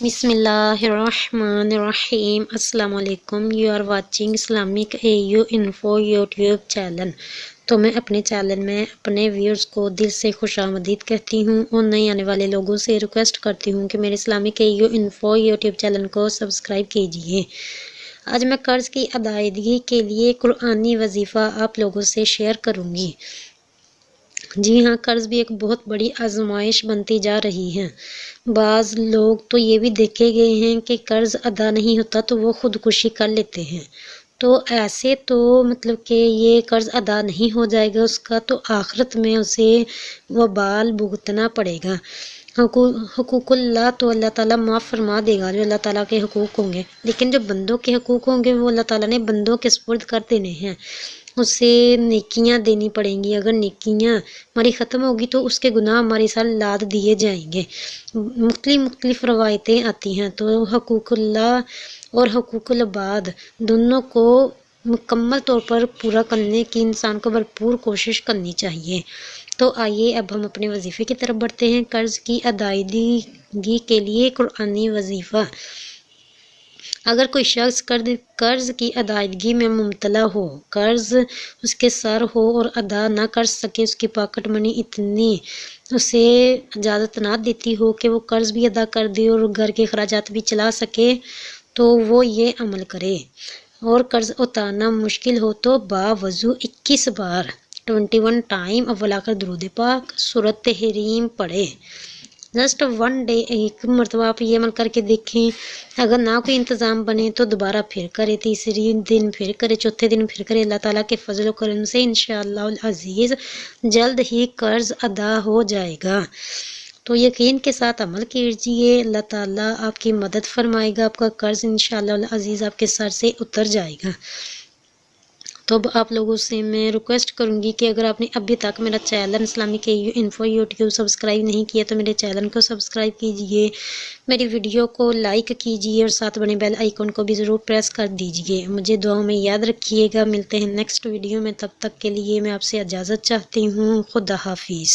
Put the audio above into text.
بسم اللہ الرحمن الرحیم۔ السلام علیکم، you are watching Islamic A U info YouTube channel. تو میں اپنے چینل میں اپنے ویورز کو دل سے خوش آمدید کہتی ہوں اور نئے آنے والے لوگوں سے ریکویسٹ کرتی ہوں کہ میرے Islamic A U info YouTube channel کو سبسکرائب کیجیے۔ آج میں قرض کی ادائیگی کے لیے قرآنی وظیفہ آپ لوگوں سے شیئر کروں گی۔ جی ہاں، قرض بھی ایک بہت بڑی آزمائش بنتی جا رہی ہے۔ بعض لوگ تو یہ بھی دیکھے گئے ہیں کہ قرض ادا نہیں ہوتا تو وہ خودکشی کر لیتے ہیں۔ تو ایسے تو کہ یہ قرض ادا نہیں ہو جائے گا اس کا، تو آخرت میں اسے وبال بھگتنا پڑے گا۔ حقوق اللہ تو اللہ تعالیٰ معاف فرما دے گا، جو اللہ تعالیٰ کے حقوق ہوں گے، لیکن جو بندوں کے حقوق ہوں گے وہ اللہ تعالیٰ نے بندوں کے سپرد کر دینے ہیں۔ اسے نیکیاں دینی پڑیں گی۔ اگر نیکیاں ہماری ختم ہوگی تو اس کے گناہ ہمارے ساتھ لاد دیے جائیں گے۔ مختلف روایتیں آتی ہیں، تو حقوق اللہ اور حقوق العباد دونوں کو مکمل طور پر پورا کرنے کی انسان کو بھرپور کوشش کرنی چاہیے۔ تو آئیے اب ہم اپنے وظیفے کی طرف بڑھتے ہیں۔ قرض کی ادائیگی کے لیے قرآنی وظیفہ۔ اگر کوئی شخص قرض کی ادائیگی میں مبتلا ہو، قرض اس کے سر ہو اور ادا نہ کر سکے، اس کی پاکٹ منی اتنی اسے اجازت نہ دیتی ہو کہ وہ قرض بھی ادا کر دے اور گھر کے اخراجات بھی چلا سکے، تو وہ یہ عمل کرے۔ اور قرض اتارنا مشکل ہو تو باوضو 21 بار 21 ٹائم اول آخر درود پاک سورۃ تحریم پڑھے۔ جسٹ ون ڈے، ایک مرتبہ آپ یہ عمل کر کے دیکھیں۔ اگر نہ کوئی انتظام بنے تو دوبارہ پھر کرے، تیسری دن پھر کرے، چوتھے دن پھر کرے۔ اللہ تعالیٰ کے فضل و کرم سے انشاءاللہ العزیز جلد ہی قرض ادا ہو جائے گا۔ تو یقین کے ساتھ عمل کیجیے، اللہ تعالیٰ آپ کی مدد فرمائے گا، آپ کا قرض انشاءاللہ العزیز آپ کے سر سے اتر جائے گا۔ تو اب آپ لوگوں سے میں ریکویسٹ کروں گی کہ اگر آپ نے ابھی تک میرا channel Islamic info YouTube subscribe نہیں کیا تو میرے چینل کو سبسکرائب کیجئے، میری ویڈیو کو لائک کیجئے اور ساتھ بنے بیل آئیکن کو بھی ضرور پریس کر دیجئے۔ مجھے دعاؤں میں یاد رکھیے گا۔ ملتے ہیں نیکسٹ ویڈیو میں، تب تک کے لیے میں آپ سے اجازت چاہتی ہوں۔ خدا حافظ۔